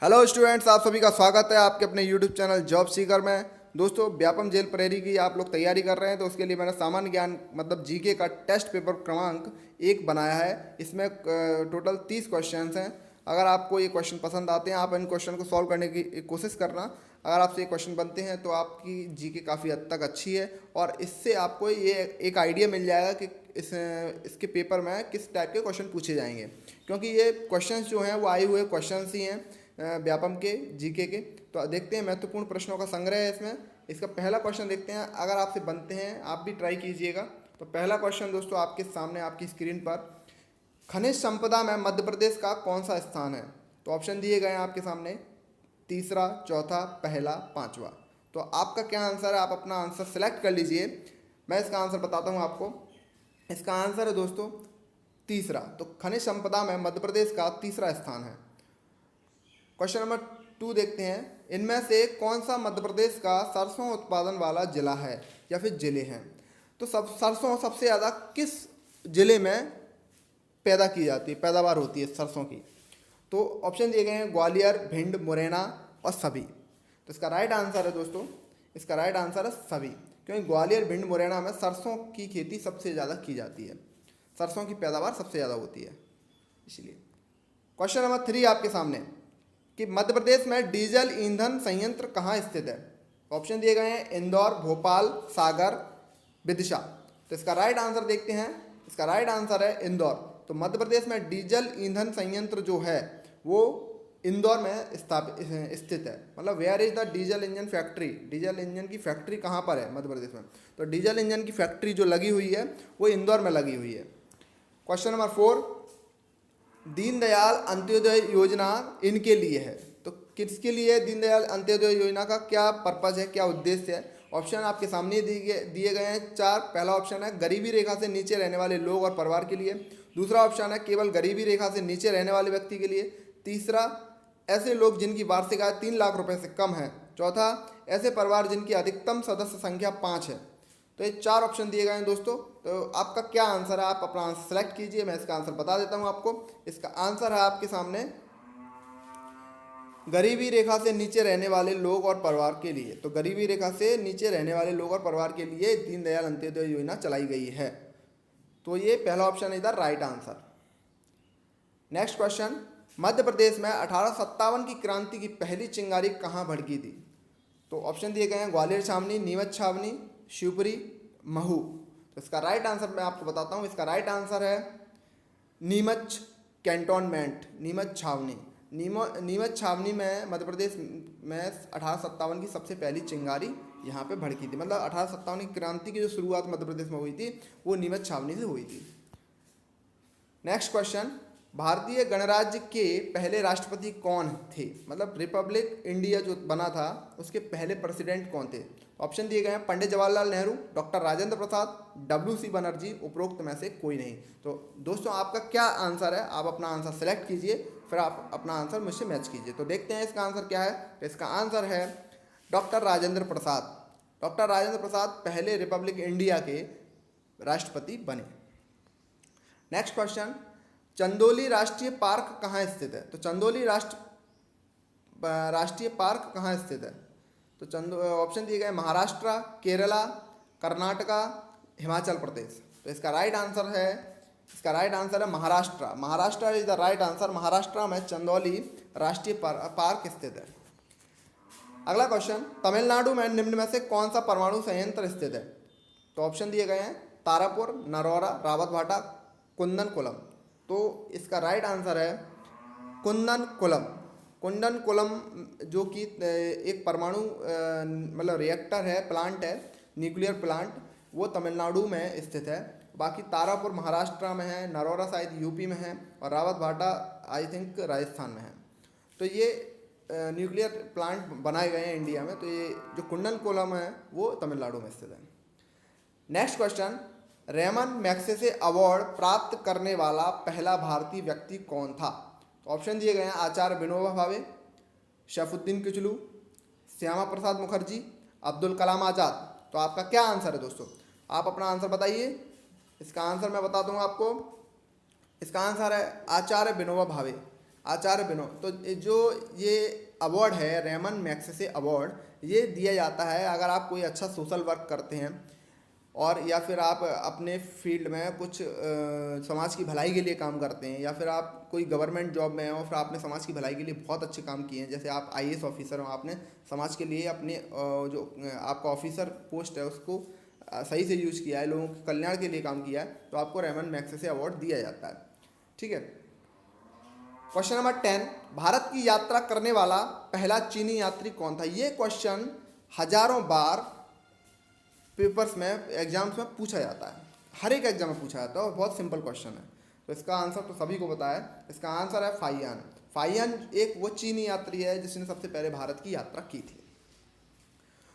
Hello students, आप सभी का स्वागत है आपके अपने यूट्यूब चैनल जॉब सीकर में। दोस्तों, व्यापम जेल प्रेरी की आप लोग तैयारी कर रहे हैं तो उसके लिए मैंने सामान्य ज्ञान मतलब जीके का टेस्ट पेपर क्रमांक 1 बनाया है। इसमें टोटल 30 क्वेश्चंस हैं। अगर आपको ये क्वेश्चन पसंद आते हैं आप इन क्वेश्चन को सॉल्व करने की कोशिश करना। अगर आपसे ये क्वेश्चन बनते हैं तो आपकी जीके काफ़ी हद तक अच्छी है और इससे आपको ये एक आइडिया मिल जाएगा कि इसके पेपर में किस टाइप के क्वेश्चन पूछे जाएंगे, क्योंकि ये क्वेश्चंस जो हैं वो आए हुए क्वेश्चंस ही हैं व्यापम के जीके के। तो देखते हैं, महत्वपूर्ण प्रश्नों का संग्रह है इसमें। इसका पहला क्वेश्चन देखते हैं, अगर आपसे बनते हैं आप भी ट्राई कीजिएगा। तो पहला क्वेश्चन दोस्तों आपके सामने आपकी स्क्रीन पर, खनिज संपदा में मध्य प्रदेश का कौन सा स्थान है? तो ऑप्शन दिए गए हैं आपके सामने, तीसरा, चौथा, पहला, पांचवा। तो आपका क्या आंसर है? आप अपना आंसर सेलेक्ट कर लीजिए। मैं इसका आंसर बताता हूँ आपको। इसका आंसर है दोस्तों तीसरा। तो खनिज संपदा में मध्य प्रदेश का तीसरा स्थान है। क्वेश्चन नंबर 2 देखते हैं, इनमें से कौन सा मध्य प्रदेश का सरसों उत्पादन वाला जिला है या फिर जिले हैं? तो सरसों सबसे ज़्यादा किस जिले में पैदा की जाती है, पैदावार होती है सरसों की? तो ऑप्शन दिए गए हैं ग्वालियर, भिंड, मुरैना और सभी। तो इसका राइट आंसर है दोस्तों, इसका राइट आंसर है सभी, क्योंकि ग्वालियर, भिंड, मुरैना में सरसों की खेती सबसे ज़्यादा की जाती है, सरसों की पैदावार सबसे ज़्यादा होती है इसलिए। क्वेश्चन नंबर 3 आपके सामने, कि मध्य प्रदेश में डीजल ईंधन संयंत्र कहाँ स्थित है? ऑप्शन दिए गए हैं इंदौर, भोपाल, सागर, विदिशा। तो इसका राइट आंसर देखते हैं। इसका राइट आंसर है इंदौर। तो मध्य प्रदेश में डीजल ईंधन संयंत्र जो है वो इंदौर में स्थापित स्थित है। मतलब where is the diesel engine factory, diesel engine की फैक्ट्री कहाँ पर है मध्य प्रदेश में? तो डीजल इंजन की फैक्ट्री जो लगी हुई है वो इंदौर में लगी हुई है। क्वेश्चन नंबर 4, दीनदयाल अंत्योदय योजना इनके लिए है। तो किसके लिए दीनदयाल अंत्योदय योजना का क्या पर्पज है, क्या उद्देश्य है? ऑप्शन आपके सामने दिए गए हैं 4। पहला ऑप्शन है गरीबी रेखा से नीचे रहने वाले लोग और परिवार के लिए। दूसरा ऑप्शन है केवल गरीबी रेखा से नीचे रहने वाले व्यक्ति के लिए। तीसरा, ऐसे लोग जिनकी वार्षिक आय 3 लाख रुपए से कम है। चौथा, ऐसे परिवार जिनकी अधिकतम सदस्य संख्या 5 है। तो ये 4 ऑप्शन दिए गए हैं दोस्तों। तो आपका क्या आंसर है? आप अपना आंसर सेलेक्ट कीजिए। मैं इसका आंसर बता देता हूं आपको। इसका आंसर है आपके सामने गरीबी रेखा से नीचे रहने वाले लोग और परिवार के लिए। तो गरीबी रेखा से नीचे रहने वाले लोग और परिवार के लिए दीनदयाल अंत्योदय योजना चलाई गई है। तो ये पहला ऑप्शन इधर right answer. Next question, Madhya Pradesh में 1857 की क्रांति की पहली चिंगारी कहाँ भड़की थी? तो ऑप्शन दिए गए हैं ग्वालियर छावनी, नीमच छावनी, शिवपुरी, महू। तो इसका राइट आंसर मैं आपको बताता हूँ। इसका राइट आंसर है नीमच कैंटोनमेंट, नीमच छावनी। नीमच छावनी में मध्य प्रदेश में 1857 की सबसे पहली चिंगारी यहाँ पे भड़की थी। मतलब 1857 की क्रांति की जो शुरुआत मध्य प्रदेश में हुई थी वो नीमच छावनी से हुई थी। नेक्स्ट क्वेश्चन, भारतीय गणराज्य के पहले राष्ट्रपति कौन थे? मतलब रिपब्लिक इंडिया जो बना था उसके पहले प्रेसिडेंट कौन थे? ऑप्शन दिए गए हैं पंडित जवाहरलाल नेहरू, डॉक्टर राजेंद्र प्रसाद, डब्ल्यू.सी. बनर्जी, उपरोक्त में से कोई नहीं। तो दोस्तों आपका क्या आंसर है? आप अपना आंसर सेलेक्ट कीजिए, फिर आप अपना आंसर मुझसे मैच कीजिए। तो देखते हैं इसका आंसर क्या है। तो इसका आंसर है डॉक्टर राजेंद्र प्रसाद। डॉक्टर राजेंद्र प्रसाद पहले रिपब्लिक इंडिया के राष्ट्रपति बने। नेक्स्ट क्वेश्चन, चंदौली राष्ट्रीय पार्क कहाँ स्थित है? तो चंदौली राष्ट्रीय पार्क कहाँ स्थित है? तो ऑप्शन दिए गए महाराष्ट्र, केरला, कर्नाटका, हिमाचल प्रदेश। तो इसका राइट आंसर है Maharashtra. Maharashtra is the right answer. Maharashtra में चंदौली राष्ट्रीय पार्क स्थित है। अगला क्वेश्चन, तमिलनाडु में निम्न में से कौन सा परमाणु संयंत्र स्थित है? तो ऑप्शन दिए गए हैं तारापुर, नरौरा, रावतभाटा, कुंदनकुलम। तो इसका राइट आंसर है कुंदनकुलम। कुंदनकुलम जो कि एक परमाणु मतलब रिएक्टर है, प्लांट है, न्यूक्लियर प्लांट, वो तमिलनाडु में स्थित है। बाकी तारापुर महाराष्ट्र में है, नरौरा शायद यूपी में है और रावतभाटा आई थिंक राजस्थान में है। तो ये न्यूक्लियर प्लांट बनाए गए हैं इंडिया में। तो ये जो कुंदनकुलम है वो तमिलनाडु में स्थित है। Next question, Ramon Magsaysay award प्राप्त करने वाला पहला भारतीय व्यक्ति कौन था? तो ऑप्शन दिए गए हैं आचार्य विनोबा भावे, शैफुद्दीन किचलू, श्यामा प्रसाद मुखर्जी, अब्दुल कलाम आज़ाद। तो आपका क्या आंसर है दोस्तों? आप अपना आंसर बताइए। इसका आंसर मैं बता दूंगा आपको। इसका आंसर है आचार्य विनोबा भावे। आचार्य विनोद। तो जो ये अवार्ड है रेमन मैग्सेसे अवार्ड, ये दिया जाता है अगर आप कोई अच्छा सोशल वर्क करते हैं और या फिर आप अपने फील्ड में कुछ समाज की भलाई के लिए काम करते हैं, या फिर आप कोई गवर्नमेंट जॉब में हैं और फिर आपने समाज की भलाई के लिए बहुत अच्छे काम किए हैं। जैसे आप आईएएस ऑफिसर हो, आपने समाज के लिए अपने जो आपका ऑफिसर पोस्ट है उसको सही से यूज किया है, लोगों के कल्याण के लिए काम किया है, तो आपको रेमन मैग्सेसे अवार्ड दिया जाता है। ठीक है। क्वेश्चन नंबर 10, भारत की यात्रा करने वाला पहला चीनी यात्री कौन था? ये क्वेश्चन हजारों बार पेपर्स में, एग्जाम्स में पूछा जाता है, हर एक एग्जाम में पूछा जाता है और बहुत सिंपल क्वेश्चन है। तो इसका आंसर तो सभी को पता है, इसका आंसर है फाइयान। फाइयान एक वो चीनी यात्री है जिसने सबसे पहले भारत की यात्रा की थी।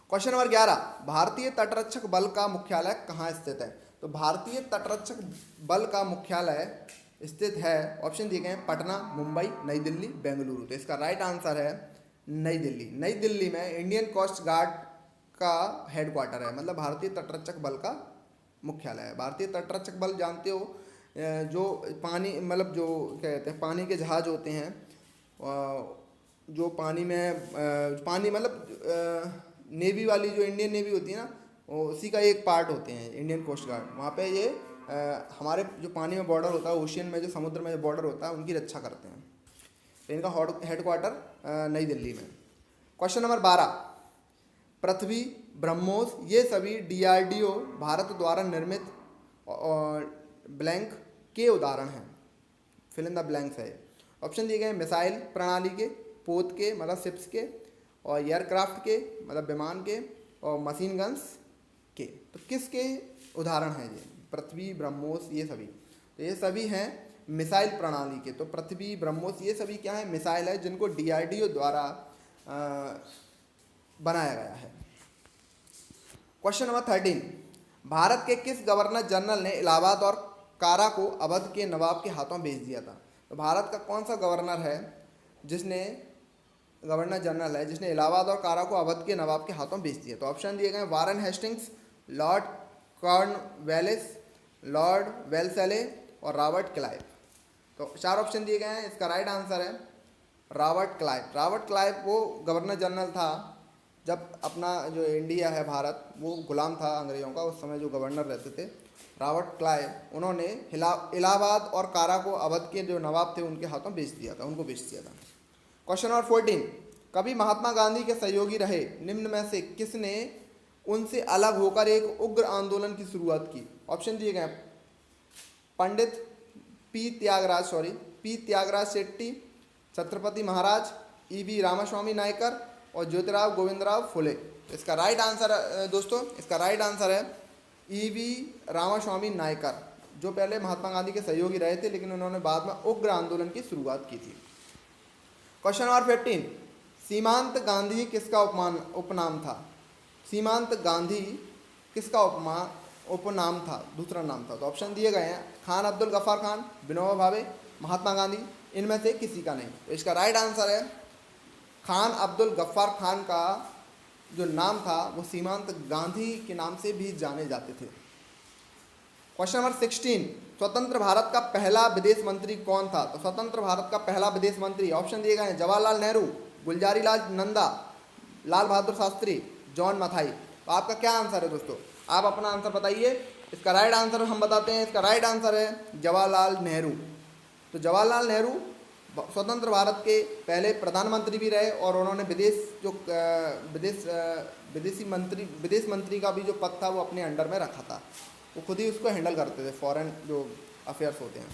क्वेश्चन नंबर 11, भारतीय तटरक्षक बल का मुख्यालय कहाँ स्थित है? तो भारतीय तटरक्षक बल का मुख्यालय स्थित है, ऑप्शन दिए गए हैं, पटना, मुंबई, नई दिल्ली, बेंगलुरु। तो इसका राइट आंसर है नई दिल्ली। नई दिल्ली में इंडियन कोस्ट गार्ड का हेडक्वार्टर है, मतलब भारतीय तटरक्षक बल का मुख्यालय है। भारतीय तटरक्षक बल जानते हो, जो पानी, मतलब जो क्या कहते हैं, पानी के जहाज होते हैं, जो पानी में पानी मतलब नेवी वाली जो इंडियन नेवी होती है ना, उसी का एक पार्ट होते हैं इंडियन कोस्ट गार्ड। वहाँ पे ये हमारे जो पानी में बॉर्डर होता है, ओशियन में जो समुद्र में जो बॉर्डर होता है, उनकी रक्षा करते हैं। तो इनका हेडक्वार्टर नई दिल्ली में। क्वेश्चन नंबर 12, पृथ्वी, ब्रह्मोस, ये सभी डीआरडीओ भारत द्वारा निर्मित ब्लैंक के उदाहरण हैं। फिल इन द ब्लैंक्स है। ऑप्शन दिए गए हैं, मिसाइल प्रणाली के, पोत के मतलब शिप्स के, और एयरक्राफ्ट के मतलब विमान के, और मशीन गन्स के। तो किसके उदाहरण हैं ये? पृथ्वी, ब्रह्मोस, ये सभी। तो ये सभी हैं मिसाइल प्रणाली के। तो पृथ्वी, ब्रह्मोस, ये सभी क्या है? मिसाइल है जिनको डीआरडीओ द्वारा बनाया गया है। क्वेश्चन नंबर 13, भारत के किस गवर्नर जनरल ने इलाहाबाद और कारा को अवध के नवाब के हाथों भेज दिया था? तो भारत का कौन सा गवर्नर है जिसने, गवर्नर जनरल है जिसने इलाहाबाद और कारा को अवध के नवाब के हाथों भेज दिया? तो ऑप्शन दिए गए हैं, Warren Hastings, Lord Cornwallis, Lord Wellesley और रॉबर्ट क्लाइव। तो 4 ऑप्शन दिए गए हैं, इसका राइट आंसर है रॉबर्ट क्लाइव। रॉबर्ट क्लाइव वो गवर्नर जनरल था जब अपना जो इंडिया है, भारत, वो गुलाम था अंग्रेज़ों का, उस समय जो गवर्नर रहते थे रॉबर्ट क्लाइव, उन्होंने इलाहाबाद और कारा को अवध के जो नवाब थे उनके हाथों बेच दिया था, उनको बेच दिया था। क्वेश्चन नंबर 14, कभी महात्मा गांधी के सहयोगी रहे निम्न में से किसने उनसे अलग होकर एक उग्र आंदोलन की शुरुआत की? ऑप्शन दिए गए, पंडित पी त्यागराज शेट्टी, छत्रपति महाराज, ईवी रामास्वामी नायकर और ज्योतिराव गोविंदराव फुले। इसका राइट आंसर दोस्तों, इसका राइट आंसर है ईवी रामास्वामी नायकर, जो पहले महात्मा गांधी के सहयोगी रहे थे लेकिन उन्होंने बाद में उग्र आंदोलन की शुरुआत की थी। क्वेश्चन नंबर 15, सीमांत गांधी किसका उपनाम था? सीमांत गांधी किसका उपनाम था, दूसरा नाम था? तो ऑप्शन दिए गए हैं, खान अब्दुल गफ्फार खान, विनोबा भावे, महात्मा गांधी, इनमें से किसी का नहीं। तो इसका राइट आंसर है खान अब्दुल गफ्फार खान का जो नाम था वो सीमांत गांधी के नाम से भी जाने जाते थे। क्वेश्चन नंबर 16, स्वतंत्र भारत का पहला विदेश मंत्री कौन था? तो स्वतंत्र भारत का पहला विदेश मंत्री, ऑप्शन दिए गए हैं, जवाहरलाल नेहरू, गुलजारी लाल नंदा, लाल बहादुर शास्त्री, जॉन मथाई। तो आपका क्या आंसर है दोस्तों? आप अपना आंसर बताइए। इसका राइट आंसर हम बताते हैं, इसका राइट आंसर है जवाहरलाल नेहरू। तो जवाहरलाल नेहरू स्वतंत्र भारत के पहले प्रधानमंत्री भी रहे और उन्होंने विदेश मंत्री का भी जो पद था वो अपने अंडर में रखा था, वो खुद ही उसको हैंडल करते थे, फॉरेन जो अफेयर्स होते हैं।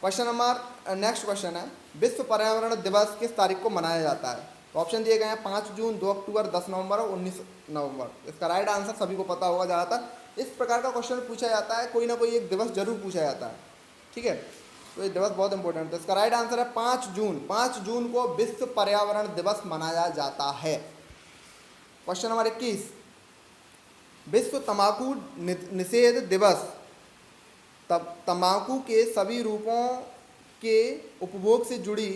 क्वेश्चन नंबर नेक्स्ट क्वेश्चन है, विश्व पर्यावरण दिवस किस तारीख को मनाया जाता है? तो ऑप्शन दिए गए हैं, 5 जून, 2 अक्टूबर, 10 नवंबर और 19 नवंबर। इसका राइट आंसर सभी को पता होगा। ज़्यादातर इस प्रकार का क्वेश्चन पूछा जाता है, कोई ना कोई एक दिवस जरूर पूछा जाता है, ठीक है, तो ये दिवस बहुत इंपॉर्टेंट है। इसका राइट आंसर है 5 जून। 5 जून को विश्व पर्यावरण दिवस मनाया जाता है। क्वेश्चन नंबर 21, विश्व तंबाकू निषेध दिवस तंबाकू के सभी रूपों के उपभोग से जुड़ी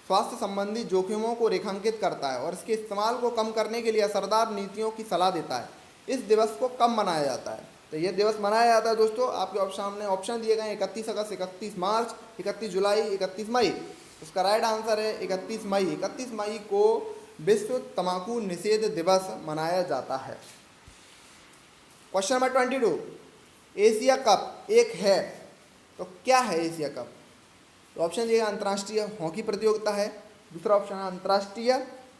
स्वास्थ्य संबंधी जोखिमों को रेखांकित करता है और इसके इस्तेमाल को कम करने के लिए असरदार नीतियों की सलाह देता है। इस दिवस को कब मनाया जाता है? तो ये दिवस मनाया जाता है दोस्तों। आपके सामने ऑप्शन दिए गए हैं 31 अगस्त, 31 मार्च, 31 जुलाई, 31 मई। उसका राइट आंसर है 31 मई। 31 मई को विश्व तंबाकू निषेध दिवस मनाया जाता है। क्वेश्चन नंबर 22, एशिया कप एक है तो क्या है एशिया कप? तो ऑप्शन दिए अंतर्राष्ट्रीय हॉकी प्रतियोगिता है, दूसरा ऑप्शन है अंतर्राष्ट्रीय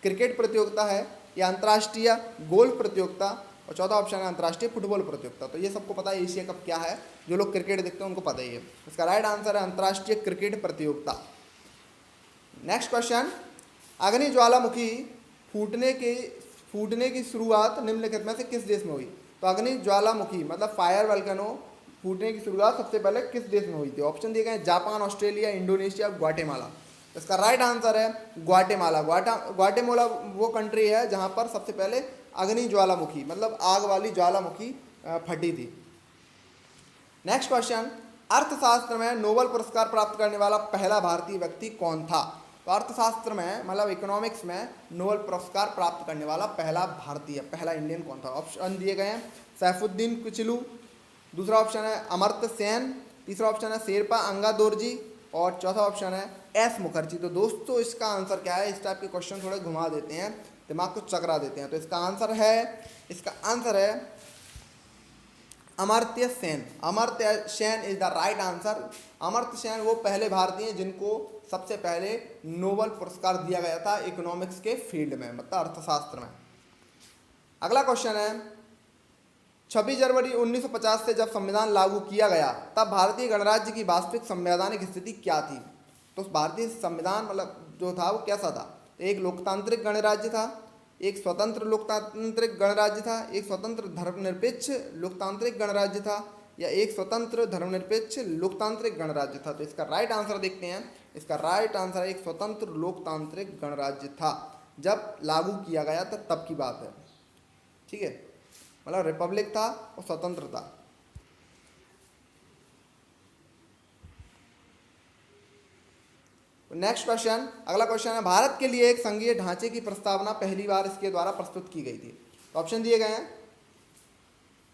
क्रिकेट प्रतियोगिता है, या अंतर्राष्ट्रीय गोल्फ प्रतियोगिता, और चौथा ऑप्शन है अंतर्राष्ट्रीय फुटबॉल प्रतियोगिता। तो ये सबको पता है एशिया कप क्या है, जो लोग क्रिकेट देखते हैं उनको पता ही है। इसका राइट आंसर है अंतर्राष्ट्रीय क्रिकेट प्रतियोगिता। नेक्स्ट क्वेश्चन, अग्नि ज्वालामुखी फूटने की शुरुआत निम्नलिखित में से किस देश में हुई? तो अग्नि ज्वालामुखी मतलब फायर वल्केनो फूटने की शुरुआत सबसे पहले किस देश में हुई थी? ऑप्शन दिए गए जापान, ऑस्ट्रेलिया, इंडोनेशिया, ग्वाटेमाला। इसका राइट आंसर है ग्वाटेमाला। ग्वाटेमाला वो कंट्री है जहां पर सबसे पहले अग्नि ज्वालामुखी मतलब आग वाली ज्वालामुखी फटी थी। नेक्स्ट क्वेश्चन, अर्थशास्त्र में नोबेल पुरस्कार प्राप्त करने वाला पहला भारतीय व्यक्ति कौन था? तो अर्थशास्त्र में मतलब इकोनॉमिक्स में नोबेल पुरस्कार प्राप्त करने वाला पहला इंडियन कौन था? ऑप्शन दिए गए हैं सैफुद्दीन किचलू, दूसरा ऑप्शन है अमर्त्य सेन, तीसरा ऑप्शन है शेरपा अंगा दोरजी, और चौथा ऑप्शन है एस मुखर्जी। तो दोस्तों इसका आंसर क्या है? इस टाइप के क्वेश्चन थोड़े घुमा देते हैं, दिमाग को चकरा देते हैं। तो इसका आंसर है Amartya Sen. Amartya Sen is the right answer. Amartya Sen वो पहले भारतीय हैं जिनको सबसे पहले नोबेल पुरस्कार दिया गया था इकोनॉमिक्स के फील्ड में मतलब अर्थशास्त्र में। अगला क्वेश्चन है 26 जनवरी 1950 से जब संविधान लागू किया गया तब भारतीय गणराज्य की वास्तविक संवैधानिक स्थिति क्या थी? तो भारतीय संविधान मतलब जो था वो कैसा था? एक लोकतांत्रिक गणराज्य था, एक स्वतंत्र लोकतांत्रिक गणराज्य था, एक स्वतंत्र धर्मनिरपेक्ष लोकतांत्रिक गणराज्य था, या एक स्वतंत्र धर्मनिरपेक्ष लोकतांत्रिक गणराज्य था। तो इसका राइट आंसर देखते हैं। इसका राइट आंसर है एक स्वतंत्र लोकतांत्रिक गणराज्य था। जब लागू किया गया था तब की बात है, ठीक है, मतलब रिपब्लिक था और स्वतंत्र था। नेक्स्ट क्वेश्चन, अगला क्वेश्चन है भारत के लिए एक संघीय ढांचे की प्रस्तावना पहली बार इसके द्वारा प्रस्तुत की गई थी। तो ऑप्शन दिए गए हैं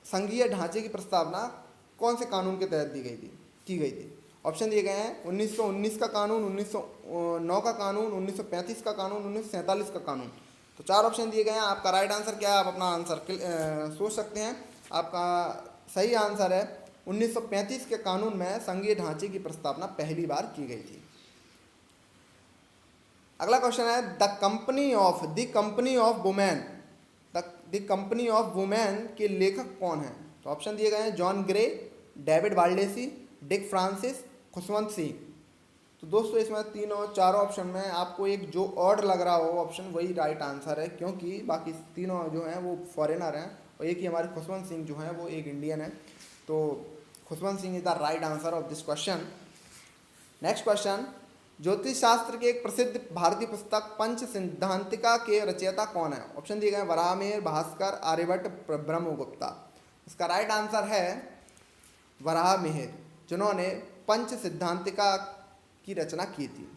संघीय ढांचे की प्रस्तावना कौन से कानून के तहत की गई थी? ऑप्शन दिए गए हैं 1919 का कानून, 1909 का कानून, 1935 का कानून, 1947 का कानून। तो चार ऑप्शन दिए गए हैं। आपका राइट आंसर क्या है? आप अपना आंसर सोच सकते हैं। आपका सही आंसर है 1935 के कानून में संघीय ढांचे की प्रस्तावना पहली बार की गई थी। अगला क्वेश्चन है द कंपनी ऑफ वुमेन के लेखक कौन है? तो ऑप्शन दिए गए हैं John Grey, David Baldacci, Dick Francis, Khushwant Singh. तो दोस्तों इसमें चारों ऑप्शन में आपको एक जो ऑड लग रहा हो ऑप्शन वही राइट आंसर है, क्योंकि बाकी तीनों जो हैं वो फॉरेनर हैं और एक ही हमारे खुशवंत सिंह जो हैं वो एक इंडियन है। तो Khushwant Singh is the right answer of this question. Next question, ज्योतिष शास्त्र के एक प्रसिद्ध भारतीय पुस्तक पंच सिद्धांतिका के रचयिता कौन है? ऑप्शन दिए गए वराहमिहिर, भास्कर, आर्यभट्ट, ब्रह्मगुप्ता। इसका राइट आंसर है वराहमिहिर, जिन्होंने पंच सिद्धांतिका की रचना की थी।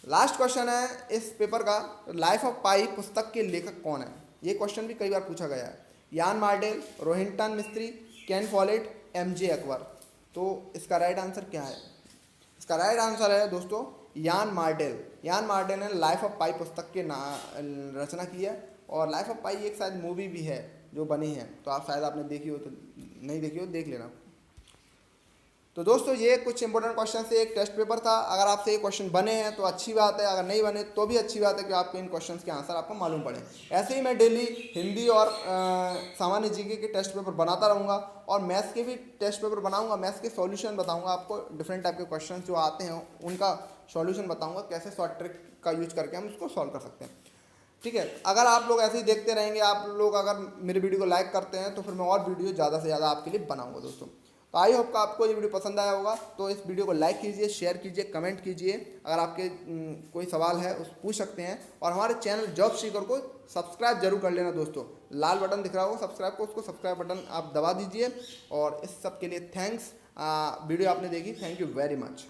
लास्ट क्वेश्चन है इस पेपर का, लाइफ ऑफ पाई पुस्तक के लेखक कौन है? ये क्वेश्चन भी कई बार पूछा गया है। यान मार्डेल, रोहिंटन मिस्त्री, केन फॉलेट, एमजे अकबर। तो इसका राइट आंसर क्या है? इसका राइट आंसर है दोस्तों यान मार्डेल। यान मार्डेल ने लाइफ ऑफ पाई पुस्तक के रचना की है, और लाइफ ऑफ पाई एक शायद मूवी भी है जो बनी है, तो आप शायद आपने देखी हो, तो नहीं देखी हो देख लेना। तो दोस्तों ये कुछ इंपॉर्टेंट क्वेश्चन से एक टेस्ट पेपर था। अगर आपसे ये क्वेश्चन बने हैं तो अच्छी बात है, अगर नहीं बने तो भी अच्छी बात है कि आपको इन क्वेश्चंस के आंसर आपको मालूम पड़े। ऐसे ही मैं डेली हिंदी और सामान्य जीके के टेस्ट पेपर बनाता रहूँगा, और मैथ्स के भी टेस्ट पेपर बनाऊँगा, मैथ्स के सॉल्यूशन बताऊँगा आपको, डिफरेंट टाइप के क्वेश्चन जो आते हैं उनका सॉल्यूशन बताऊँगा, कैसे शॉर्ट ट्रिक का यूज करके हम उसको सॉल्व कर सकते हैं। ठीक है, अगर आप लोग ऐसे ही देखते रहेंगे, आप लोग अगर मेरे वीडियो को लाइक करते हैं तो फिर मैं और वीडियो ज़्यादा से ज़्यादा आपके लिए बनाऊँगा दोस्तों। तो आई होप का आपको ये वीडियो पसंद आया होगा। तो इस वीडियो को लाइक कीजिए, शेयर कीजिए, कमेंट कीजिए। अगर आपके कोई सवाल है उस पूछ सकते हैं, और हमारे चैनल जॉब सीकर को सब्सक्राइब जरूर कर लेना दोस्तों। लाल बटन दिख रहा होगा सब्सक्राइब को, उसको सब्सक्राइब बटन आप दबा दीजिए। और इस सब के लिए थैंक्स। वीडियो आपने देखी, थैंक यू वेरी मच।